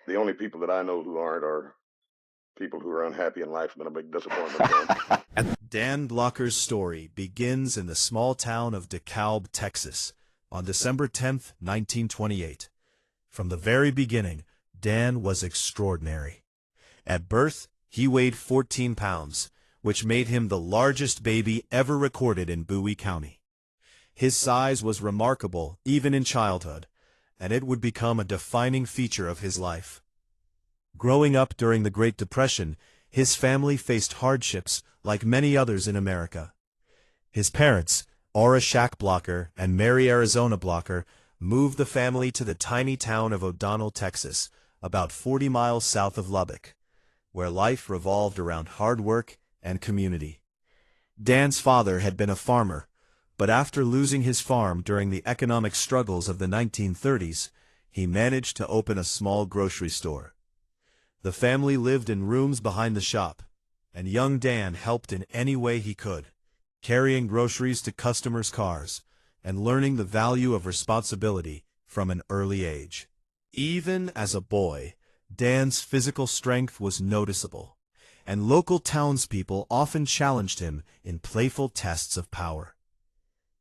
The only people that I know who aren't are people who are unhappy in life and been a big disappointment to them. Dan Blocker's story begins in the small town of DeKalb, Texas, on December 10th, 1928. From the very beginning, Dan was extraordinary. At birth, he weighed 14 pounds, which made him the largest baby ever recorded in Bowie County. His size was remarkable even in childhood, and it would become a defining feature of his life. Growing up during the Great Depression, his family faced hardships like many others in America. His parents, Aura Shack Blocker and Mary Arizona Blocker, moved the family to the tiny town of O'Donnell, Texas, about 40 miles south of Lubbock, where life revolved around hard work and community. Dan's father had been a farmer, but after losing his farm during the economic struggles of the 1930s, he managed to open a small grocery store. The family lived in rooms behind the shop, and young Dan helped in any way he could, carrying groceries to customers' cars, and learning the value of responsibility from an early age. Even as a boy, Dan's physical strength was noticeable, and local townspeople often challenged him in playful tests of power.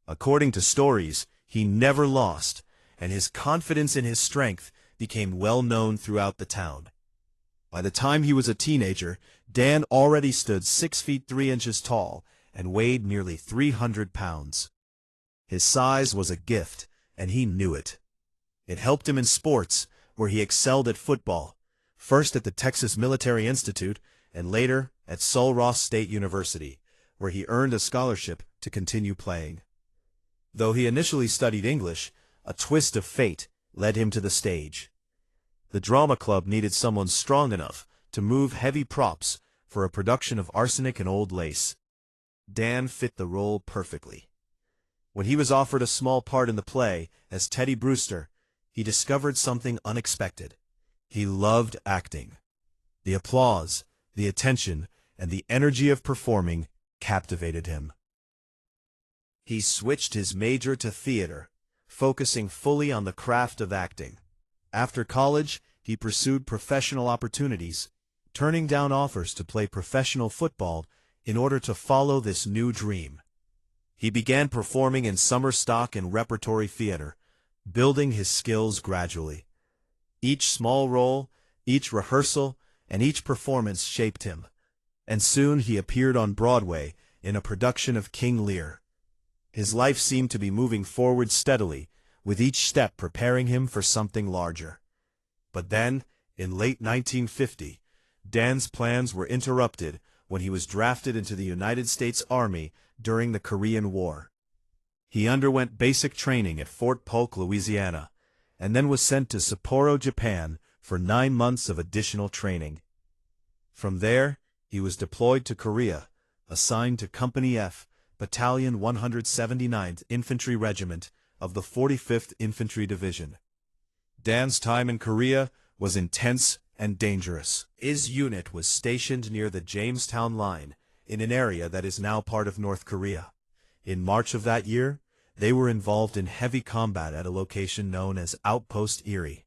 According to stories, he never lost, and his confidence in his strength became well known throughout the town. By the time he was a teenager, Dan already stood 6 feet 3 inches tall and weighed nearly 300 pounds. His size was a gift, and he knew it. It helped him in sports, where he excelled at football, first at the Texas Military Institute and later at Sul Ross State University, where he earned a scholarship to continue playing. Though he initially studied English, a twist of fate led him to the stage. The drama club needed someone strong enough to move heavy props for a production of Arsenic and Old Lace. Dan fit the role perfectly. When he was offered a small part in the play as Teddy Brewster, he discovered something unexpected. He loved acting. The applause, the attention, and the energy of performing captivated him. He switched his major to theater, focusing fully on the craft of acting. After college, he pursued professional opportunities, turning down offers to play professional football in order to follow this new dream. He began performing in summer stock and repertory theater, building his skills gradually. Each small role, each rehearsal, and each performance shaped him, and soon he appeared on Broadway in a production of King Lear. His life seemed to be moving forward steadily, with each step preparing him for something larger. But then, in late 1950, Dan's plans were interrupted when he was drafted into the United States Army during the Korean War. He underwent basic training at Fort Polk, Louisiana, and then was sent to Sapporo, Japan, for 9 months of additional training. From there, he was deployed to Korea, assigned to Company F, Battalion 179th Infantry Regiment of the 45th Infantry Division. Dan's time in Korea was intense and dangerous. His unit was stationed near the Jamestown line, in an area that is now part of North Korea. In March of that year, they were involved in heavy combat at a location known as Outpost Erie.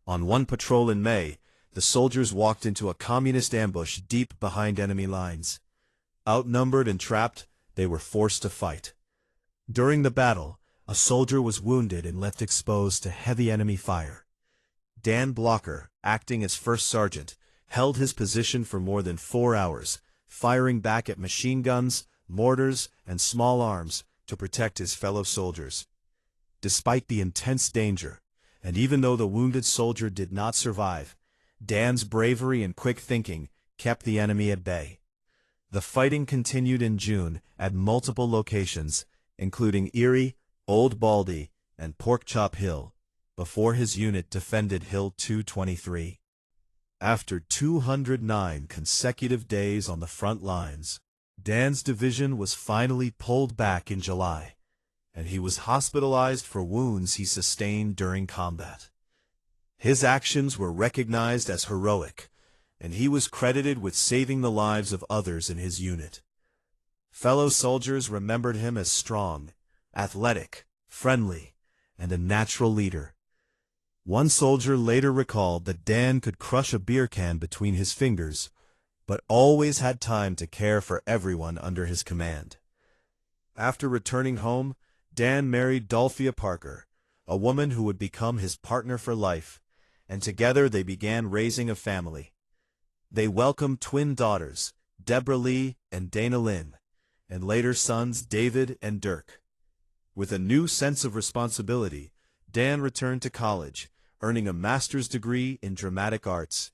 On one patrol in May, the soldiers walked into a communist ambush deep behind enemy lines. Outnumbered and trapped, they were forced to fight. During the battle, a soldier was wounded and left exposed to heavy enemy fire. Dan Blocker, acting as first sergeant, held his position for more than 4 hours, firing back at machine guns, mortars, and small arms to protect his fellow soldiers. Despite the intense danger, and even though the wounded soldier did not survive, Dan's bravery and quick thinking kept the enemy at bay. The fighting continued in June at multiple locations, including Erie, Old Baldy, and Pork Chop Hill, before his unit defended Hill 223. After 209 consecutive days on the front lines, Dan's division was finally pulled back in July, and he was hospitalized for wounds he sustained during combat. His actions were recognized as heroic, and he was credited with saving the lives of others in his unit. Fellow soldiers remembered him as strong, athletic, friendly, and a natural leader. One soldier later recalled that Dan could crush a beer can between his fingers, but always had time to care for everyone under his command. After returning home, Dan married Dolphia Parker, a woman who would become his partner for life, and together they began raising a family. They welcomed twin daughters, Deborah Lee and Dana Lynn, and later sons David and Dirk. With a new sense of responsibility, Dan returned to college, earning a master's degree in dramatic arts.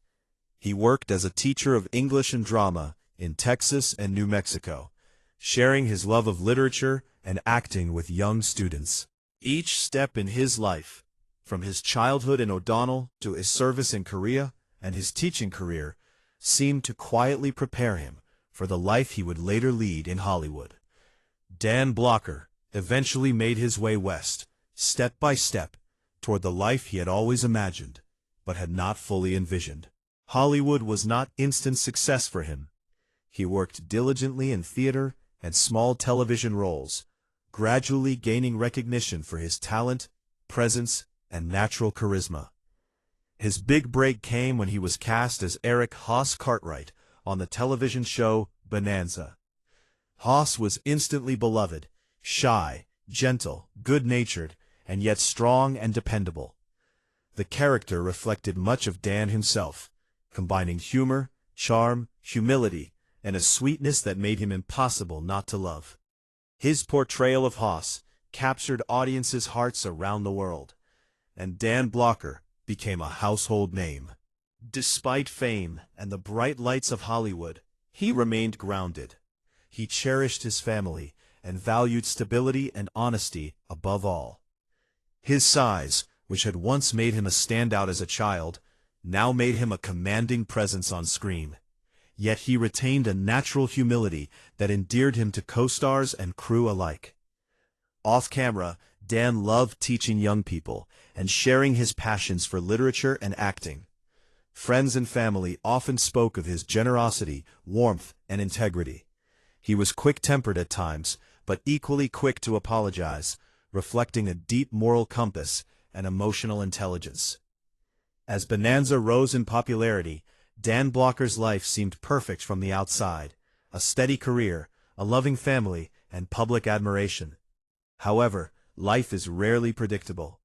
He worked as a teacher of English and drama in Texas and New Mexico, sharing his love of literature and acting with young students. Each step in his life, from his childhood in O'Donnell to his service in Korea and his teaching career, seemed to quietly prepare him for the life he would later lead in Hollywood. Dan Blocker eventually made his way west, step by step, toward the life he had always imagined, but had not fully envisioned. Hollywood was not instant success for him. He worked diligently in theater and small television roles, gradually gaining recognition for his talent, presence, and natural charisma. His big break came when he was cast as Eric Hoss Cartwright on the television show Bonanza. Hoss was instantly beloved, shy, gentle, good-natured, and yet strong and dependable. The character reflected much of Dan himself, combining humor, charm, humility, and a sweetness that made him impossible not to love. His portrayal of Hoss captured audiences' hearts around the world, and Dan Blocker became a household name. Despite fame and the bright lights of Hollywood, he remained grounded. He cherished his family and valued stability and honesty above all. His size, which had once made him a standout as a child, now made him a commanding presence on screen. Yet he retained a natural humility that endeared him to co-stars and crew alike. Off-camera, Dan loved teaching young people and sharing his passions for literature and acting. Friends and family often spoke of his generosity, warmth, and integrity. He was quick-tempered at times, but equally quick to apologize, reflecting a deep moral compass and emotional intelligence. As Bonanza rose in popularity, Dan Blocker's life seemed perfect from the outside: a steady career, a loving family, and public admiration. However, life is rarely predictable.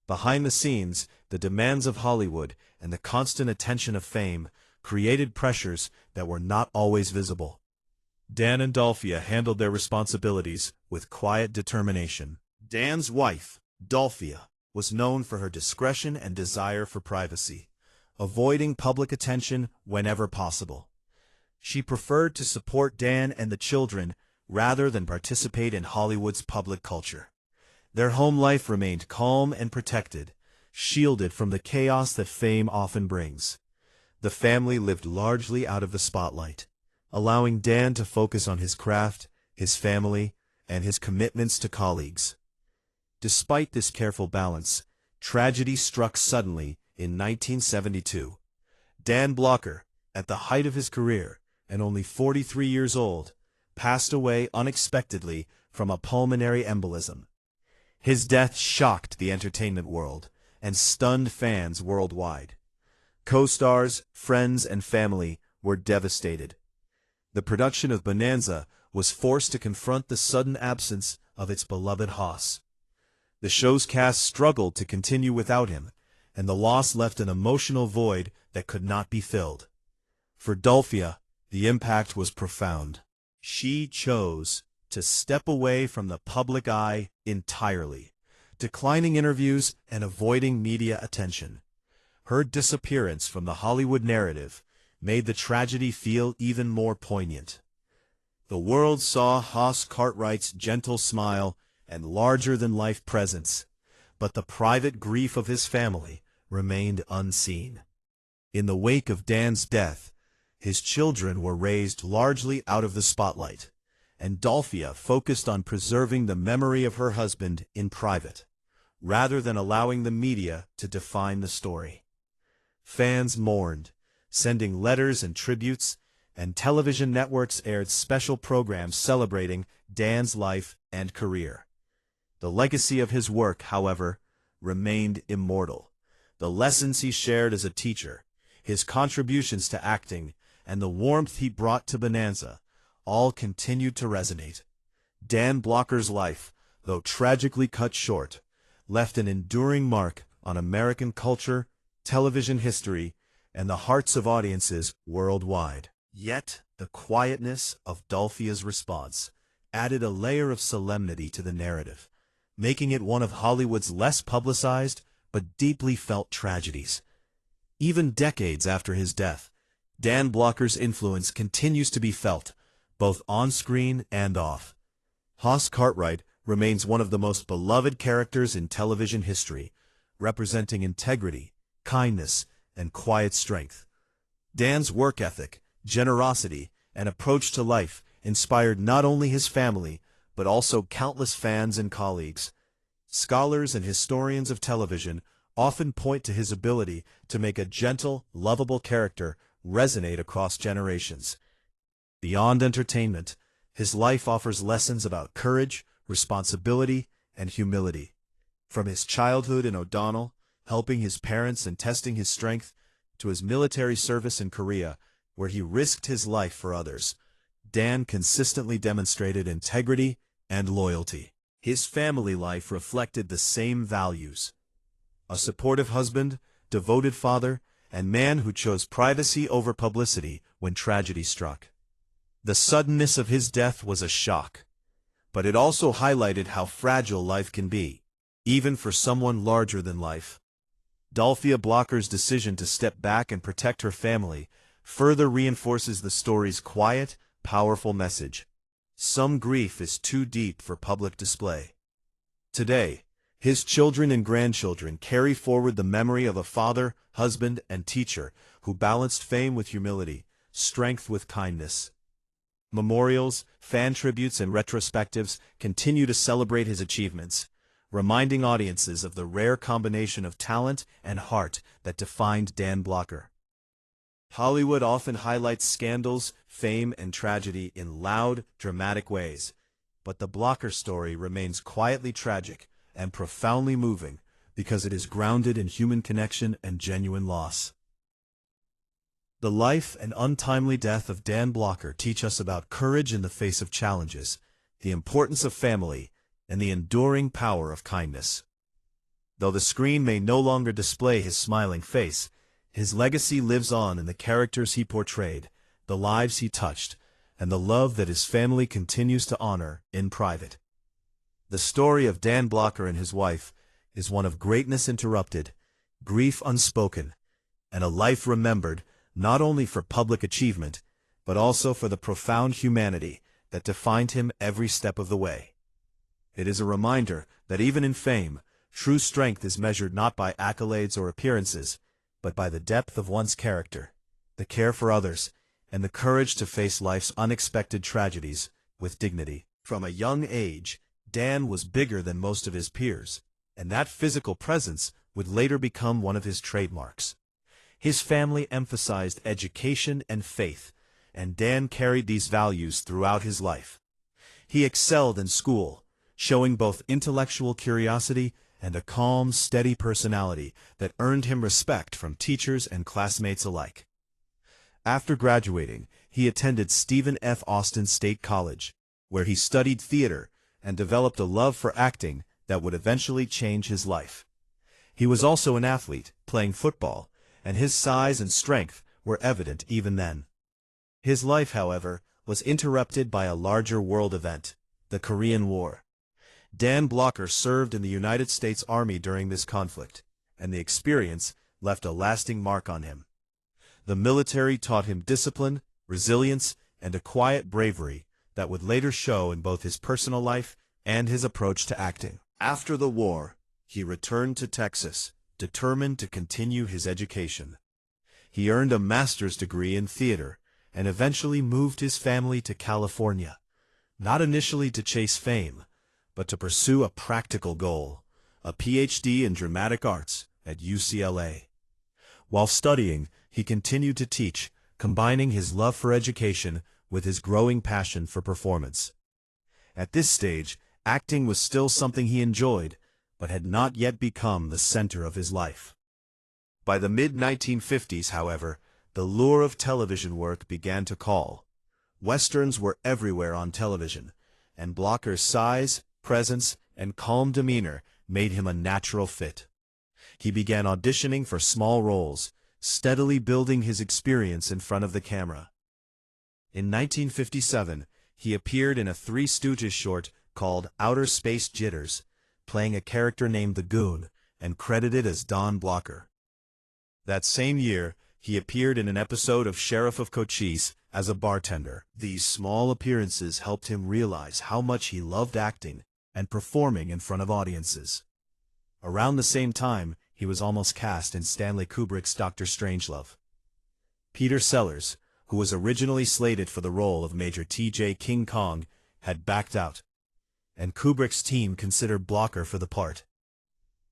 Behind the scenes, the demands of Hollywood and the constant attention of fame created pressures that were not always visible. Dan and Dolphia handled their responsibilities with quiet determination. Dan's wife, Dolphia, was known for her discretion and desire for privacy, avoiding public attention whenever possible. She preferred to support Dan and the children rather than participate in Hollywood's public culture. Their home life remained calm and protected, shielded from the chaos that fame often brings. The family lived largely out of the spotlight, allowing Dan to focus on his craft, his family, and his commitments to colleagues. Despite this careful balance, tragedy struck suddenly in 1972. Dan Blocker, at the height of his career and only 43 years old, passed away unexpectedly from a pulmonary embolism. His death shocked the entertainment world and stunned fans worldwide. Co-stars, friends, and family were devastated. The production of Bonanza was forced to confront the sudden absence of its beloved Hoss. The show's cast struggled to continue without him, and the loss left an emotional void that could not be filled. For Dolphia, the impact was profound. She chose to step away from the public eye entirely, declining interviews and avoiding media attention. Her disappearance from the Hollywood narrative made the tragedy feel even more poignant. The world saw Hoss Cartwright's gentle smile and larger-than-life presence, but the private grief of his family remained unseen. In the wake of Dan's death, his children were raised largely out of the spotlight, and Dolphia focused on preserving the memory of her husband in private, rather than allowing the media to define the story. Fans mourned, sending letters and tributes, and television networks aired special programs celebrating Dan's life and career. The legacy of his work, however, remained immortal, the lessons he shared as a teacher, his contributions to acting, and the warmth he brought to Bonanza, all continued to resonate. Dan Blocker's life, though tragically cut short, left an enduring mark on American culture, television history, and the hearts of audiences worldwide. Yet, the quietness of Dolphia's response added a layer of solemnity to the narrative, making it one of Hollywood's less publicized but deeply felt tragedies. Even decades after his death, Dan Blocker's influence continues to be felt, both on-screen and off. Hoss Cartwright remains one of the most beloved characters in television history, representing integrity, kindness, and quiet strength. Dan's work ethic, generosity, and approach to life inspired not only his family, but also countless fans and colleagues. Scholars and historians of television often point to his ability to make a gentle, lovable character resonate across generations. Beyond entertainment, his life offers lessons about courage, responsibility, and humility. From his childhood in O'Donnell, helping his parents and testing his strength, to his military service in Korea, where he risked his life for others, Dan consistently demonstrated integrity and loyalty. His family life reflected the same values. A supportive husband, devoted father, and man who chose privacy over publicity when tragedy struck. The suddenness of his death was a shock, but it also highlighted how fragile life can be, even for someone larger than life. Dolphia Blocker's decision to step back and protect her family further reinforces the story's quiet, powerful message. Some grief is too deep for public display. Today, his children and grandchildren carry forward the memory of a father, husband, and teacher who balanced fame with humility, strength with kindness. Memorials, fan tributes, and retrospectives continue to celebrate his achievements, reminding audiences of the rare combination of talent and heart that defined Dan Blocker. Hollywood often highlights scandals, fame, and tragedy in loud, dramatic ways, but the Blocker story remains quietly tragic and profoundly moving because it is grounded in human connection and genuine loss. The life and untimely death of Dan Blocker teach us about courage in the face of challenges, the importance of family, and the enduring power of kindness. Though the screen may no longer display his smiling face, his legacy lives on in the characters he portrayed, the lives he touched, and the love that his family continues to honor in private. The story of Dan Blocker and his wife is one of greatness interrupted, grief unspoken, and a life remembered not only for public achievement, but also for the profound humanity that defined him every step of the way. It is a reminder that even in fame, true strength is measured not by accolades or appearances, but by the depth of one's character, the care for others, and the courage to face life's unexpected tragedies with dignity. From a young age, Dan was bigger than most of his peers, and that physical presence would later become one of his trademarks. His family emphasized education and faith, and Dan carried these values throughout his life. He excelled in school, showing both intellectual curiosity and a calm, steady personality that earned him respect from teachers and classmates alike. After graduating, he attended Stephen F. Austin State College, where he studied theater and developed a love for acting that would eventually change his life. He was also an athlete, playing football, and his size and strength were evident even then. His life, however, was interrupted by a larger world event, the Korean War. Dan Blocker served in the United States Army during this conflict, and the experience left a lasting mark on him. The military taught him discipline, resilience, and a quiet bravery that would later show in both his personal life and his approach to acting. After the war, he returned to Texas, determined to continue his education. He earned a master's degree in theater and eventually moved his family to California, not initially to chase fame, but to pursue a practical goal, a PhD in dramatic arts at UCLA. While studying, he continued to teach, combining his love for education with his growing passion for performance. At this stage, acting was still something he enjoyed, but had not yet become the center of his life. By the mid-1950s, however, the lure of television work began to call. Westerns were everywhere on television, and Blocker's size, presence, and calm demeanor made him a natural fit. He began auditioning for small roles, steadily building his experience in front of the camera. In 1957, he appeared in a Three Stooges short called Outer Space Jitters, playing a character named the Goon, and credited as Don Blocker. That same year, he appeared in an episode of Sheriff of Cochise as a bartender. These small appearances helped him realize how much he loved acting and performing in front of audiences. Around the same time, he was almost cast in Stanley Kubrick's Dr. Strangelove. Peter Sellers, who was originally slated for the role of Major T.J. King Kong, had backed out, and Kubrick's team considered Blocker for the part.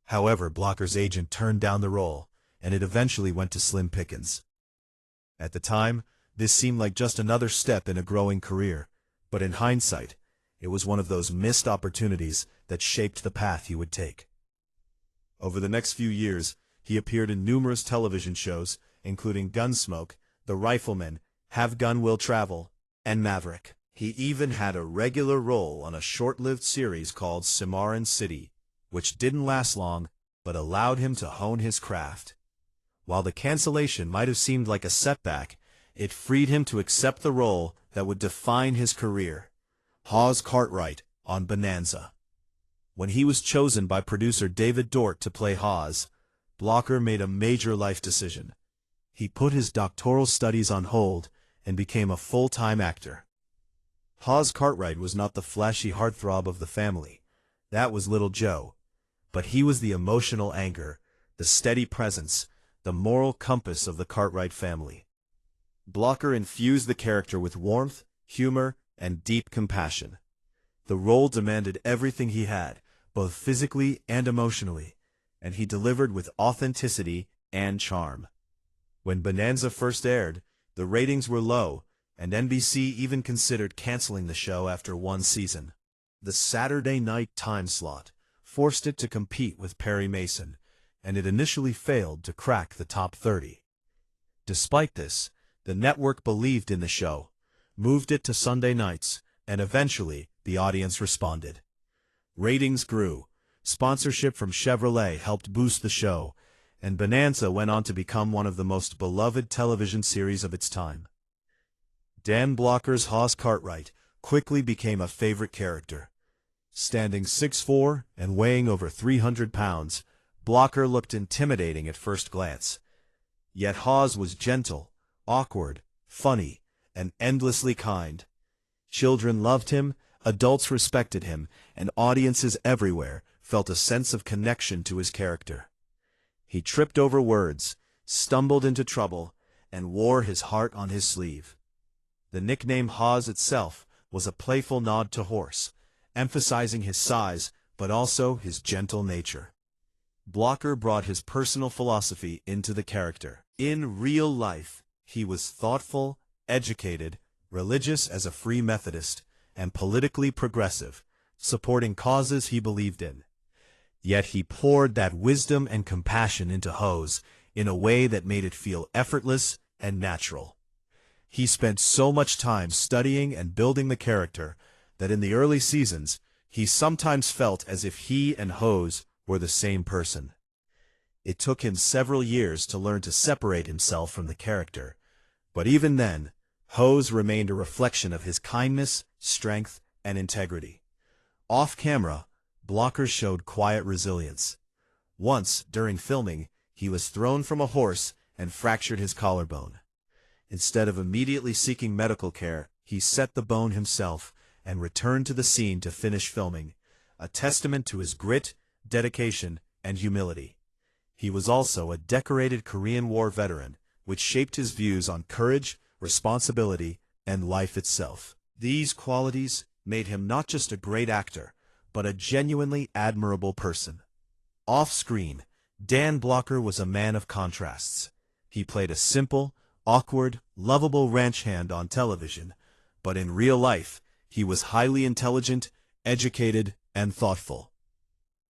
However, Blocker's agent turned down the role, and it eventually went to Slim Pickens. At the time, this seemed like just another step in a growing career, but in hindsight, it was one of those missed opportunities that shaped the path he would take. Over the next few years, he appeared in numerous television shows, including Gunsmoke, The Rifleman, Have Gun Will Travel, and Maverick. He even had a regular role on a short-lived series called Cimarron City, which didn't last long, but allowed him to hone his craft. While the cancellation might have seemed like a setback, it freed him to accept the role that would define his career, Hoss Cartwright on Bonanza. When he was chosen by producer David Dort to play Hoss, Blocker made a major life decision. He put his doctoral studies on hold and became a full-time actor. Hoss Cartwright was not the flashy heartthrob of the family. That was Little Joe. But he was the emotional anchor, the steady presence, the moral compass of the Cartwright family. Blocker infused the character with warmth, humor, and deep compassion. The role demanded everything he had, both physically and emotionally, and he delivered with authenticity and charm. When Bonanza first aired, the ratings were low, and NBC even considered canceling the show after one season. The Saturday night time slot forced it to compete with Perry Mason, and it initially failed to crack the top 30. Despite this, the network believed in the show, moved it to Sunday nights, and eventually the audience responded. Ratings grew, sponsorship from Chevrolet helped boost the show, and Bonanza went on to become one of the most beloved television series of its time. Dan Blocker's Hoss Cartwright quickly became a favorite character. Standing 6'4" and weighing over 300 pounds, Blocker looked intimidating at first glance. Yet Hoss was gentle, awkward, funny, and endlessly kind. Children loved him, adults respected him, and audiences everywhere felt a sense of connection to his character. He tripped over words, stumbled into trouble, and wore his heart on his sleeve. The nickname Hoss itself was a playful nod to Horse, emphasizing his size but also his gentle nature. Blocker brought his personal philosophy into the character. In real life, he was thoughtful, educated, religious as a Free Methodist, and politically progressive, supporting causes he believed in. Yet he poured that wisdom and compassion into Hoss in a way that made it feel effortless and natural. He spent so much time studying and building the character that in the early seasons, he sometimes felt as if he and Hoss were the same person. It took him several years to learn to separate himself from the character, but even then, Hoss remained a reflection of his kindness, strength, and integrity. Off-camera, Blocker showed quiet resilience. Once, during filming, he was thrown from a horse and fractured his collarbone. Instead of immediately seeking medical care, he set the bone himself and returned to the scene to finish filming, a testament to his grit, dedication, and humility. He was also a decorated Korean War veteran, which shaped his views on courage, responsibility, and life itself. These qualities made him not just a great actor, but a genuinely admirable person. Off-screen, Dan Blocker was a man of contrasts. He played a simple, awkward, lovable ranch hand on television, but in real life, he was highly intelligent, educated, and thoughtful.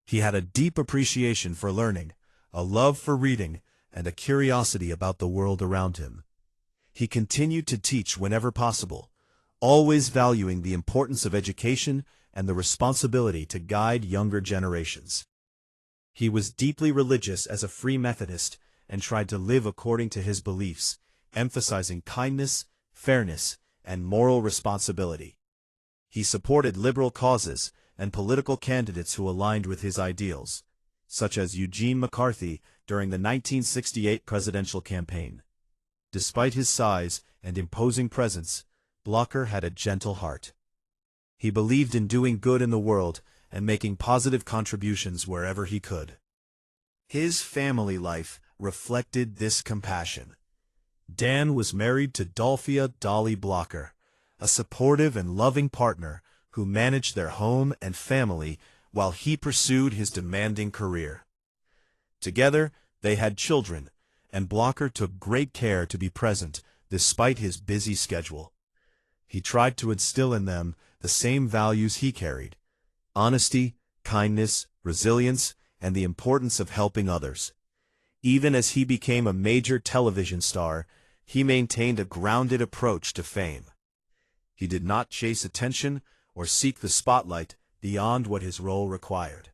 He had a deep appreciation for learning, a love for reading, and a curiosity about the world around him. He continued to teach whenever possible, always valuing the importance of education and the responsibility to guide younger generations. He was deeply religious as a Free Methodist and tried to live according to his beliefs, emphasizing kindness, fairness, and moral responsibility. He supported liberal causes and political candidates who aligned with his ideals, such as Eugene McCarthy during the 1968 presidential campaign. Despite his size and imposing presence, Blocker had a gentle heart. He believed in doing good in the world and making positive contributions wherever he could. His family life reflected this compassion. Dan was married to Dolphia "Dolly" Blocker, a supportive and loving partner who managed their home and family while he pursued his demanding career. Together, they had children, and Blocker took great care to be present despite his busy schedule. He tried to instill in them the same values he carried: honesty, kindness, resilience, and the importance of helping others. Even as he became a major television star, he maintained a grounded approach to fame. He did not chase attention or seek the spotlight beyond what his role required.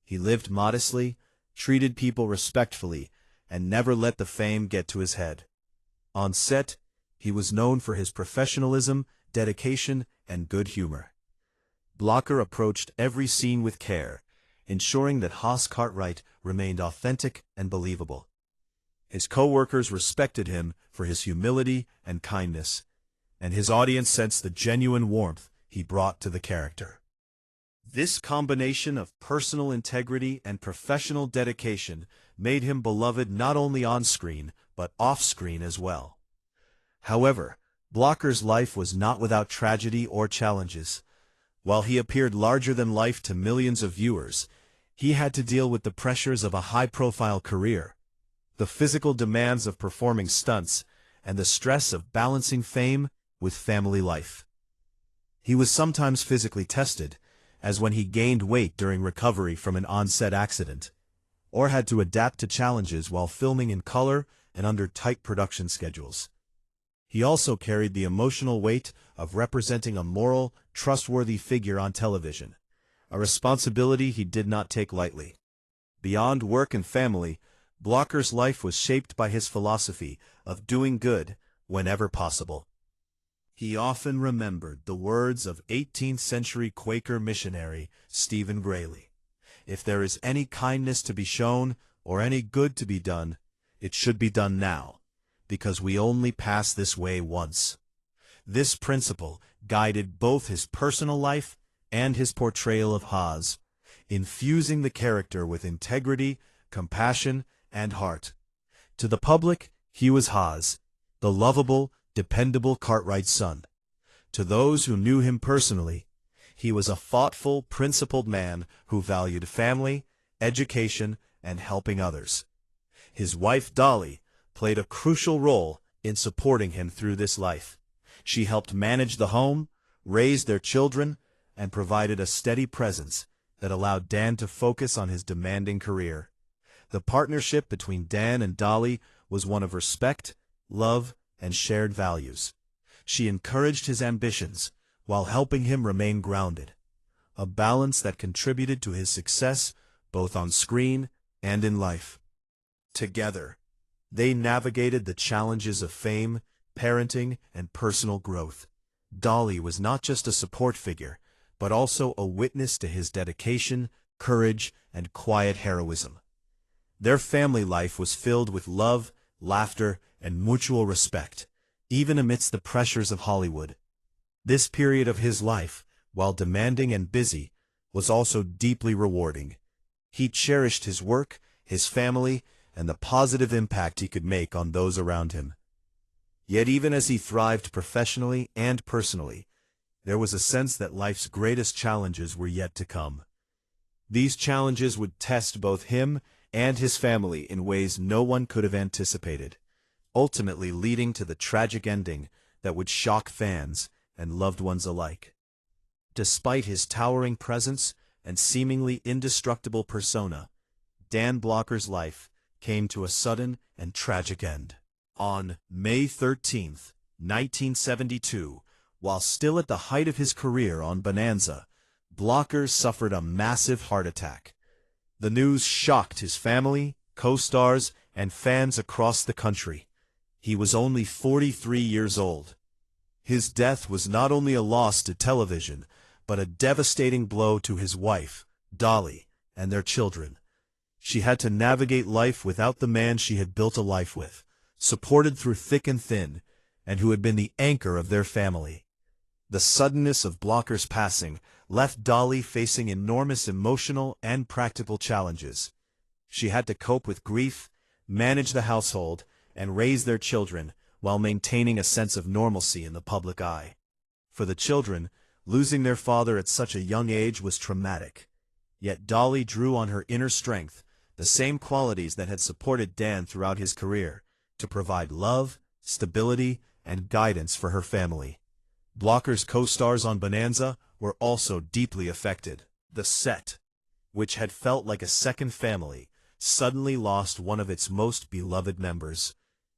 He lived modestly, treated people respectfully, and never let the fame get to his head. On set, he was known for his professionalism, dedication, and good humor. Blocker approached every scene with care, ensuring that Hoss Cartwright remained authentic and believable. His co-workers respected him for his humility and kindness, and his audience sensed the genuine warmth he brought to the character. This combination of personal integrity and professional dedication made him beloved not only on-screen, but off-screen as well. However, Blocker's life was not without tragedy or challenges. While he appeared larger than life to millions of viewers, he had to deal with the pressures of a high-profile career, the physical demands of performing stunts, and the stress of balancing fame with family life. He was sometimes physically tested, as when he gained weight during recovery from an on-set accident, or had to adapt to challenges while filming in color and under tight production schedules. He also carried the emotional weight of representing a moral, trustworthy figure on television, a responsibility he did not take lightly. Beyond work and family, Blocker's life was shaped by his philosophy of doing good whenever possible. He often remembered the words of 18th-century Quaker missionary Stephen Grayling: "If there is any kindness to be shown or any good to be done, it should be done now, because we only pass this way once." This principle guided both his personal life and his portrayal of Hoss, infusing the character with integrity, compassion, and heart. To the public, he was Hoss, the lovable, dependable Cartwright's son. To those who knew him personally, he was a thoughtful, principled man who valued family, education, and helping others. His wife, Dolly, played a crucial role in supporting him through this life. She helped manage the home, raise their children, and provided a steady presence that allowed Dan to focus on his demanding career. The partnership between Dan and Dolly was one of respect, love, and shared values. She encouraged his ambitions while helping him remain grounded, a balance that contributed to his success both on screen and in life. Together, they navigated the challenges of fame, parenting, and personal growth. Dolly was not just a support figure, but also a witness to his dedication, courage, and quiet heroism. Their family life was filled with love, laughter, and mutual respect, even amidst the pressures of Hollywood. This period of his life, while demanding and busy, was also deeply rewarding. He cherished his work, his family, and the positive impact he could make on those around him. Yet even as he thrived professionally and personally, there was a sense that life's greatest challenges were yet to come. These challenges would test both him and his family in ways no one could have anticipated, ultimately leading to the tragic ending that would shock fans and loved ones alike. Despite his towering presence and seemingly indestructible persona, Dan Blocker's life came to a sudden and tragic end. On May 13, 1972, while still at the height of his career on Bonanza, Blocker suffered a massive heart attack. The news shocked his family, co-stars, and fans across the country. He was only 43 years old. His death was not only a loss to television, but a devastating blow to his wife, Dolly, and their children. She had to navigate life without the man she had built a life with, supported through thick and thin, and who had been the anchor of their family. The suddenness of Blocker's passing left Dolly facing enormous emotional and practical challenges. She had to cope with grief, manage the household, and raise their children while maintaining a sense of normalcy in the public eye. For the children, losing their father at such a young age was traumatic. Yet Dolly drew on her inner strength, the same qualities that had supported Dan throughout his career, to provide love, stability, and guidance for her family. Blocker's co-stars on Bonanza were also deeply affected. The set, which had felt like a second family, suddenly lost one of its most beloved members.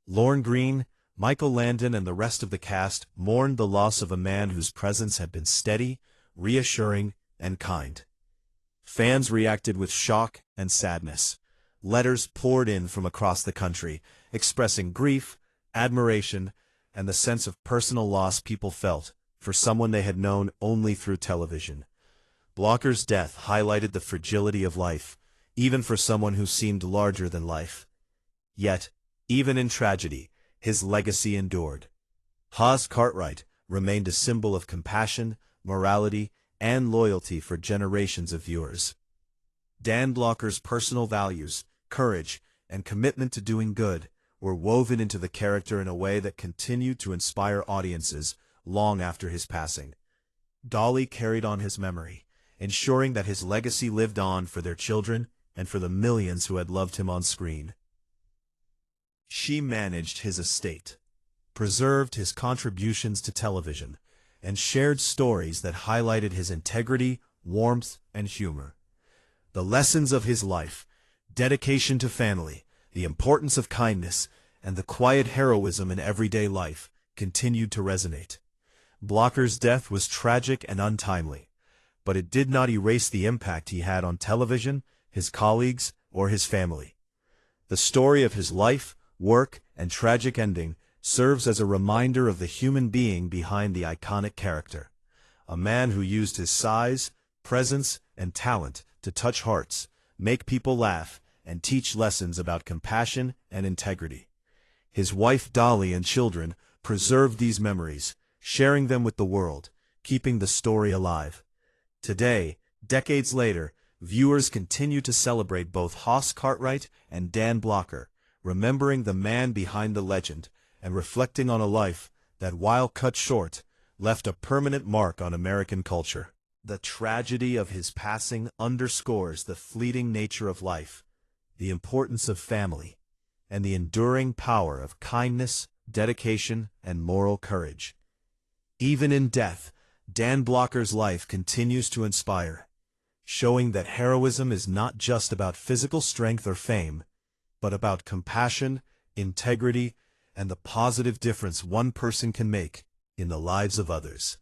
Lorne Greene, Michael Landon, and the rest of the cast mourned the loss of a man whose presence had been steady, reassuring, and kind. Fans reacted with shock and sadness. Letters poured in from across the country, expressing grief, admiration, and the sense of personal loss people felt for someone they had known only through television. Blocker's death highlighted the fragility of life, even for someone who seemed larger than life. Yet, even in tragedy, his legacy endured. Hoss Cartwright remained a symbol of compassion, morality, and loyalty for generations of viewers. Dan Blocker's personal values, courage, and commitment to doing good were woven into the character in a way that continued to inspire audiences long after his passing. Dolly carried on his memory, ensuring that his legacy lived on for their children and for the millions who had loved him on screen. She managed his estate, preserved his contributions to television, and shared stories that highlighted his integrity, warmth, and humor. The lessons of his life, dedication to family, the importance of kindness, and the quiet heroism in everyday life continued to resonate. Blocker's death was tragic and untimely, but it did not erase the impact he had on television, his colleagues, or his family. The story of his life, work, and tragic ending serves as a reminder of the human being behind the iconic character, a man who used his size, presence, and talent to touch hearts, make people laugh, and teach lessons about compassion and integrity. His wife Dolly and children preserved these memories, sharing them with the world, keeping the story alive. Today, decades later, viewers continue to celebrate both Hoss Cartwright and Dan Blocker, remembering the man behind the legend and reflecting on a life that, while cut short, left a permanent mark on American culture. The tragedy of his passing underscores the fleeting nature of life, the importance of family, and the enduring power of kindness, dedication, and moral courage. Even in death, Dan Blocker's life continues to inspire, showing that heroism is not just about physical strength or fame, but about compassion, integrity, and the positive difference one person can make in the lives of others.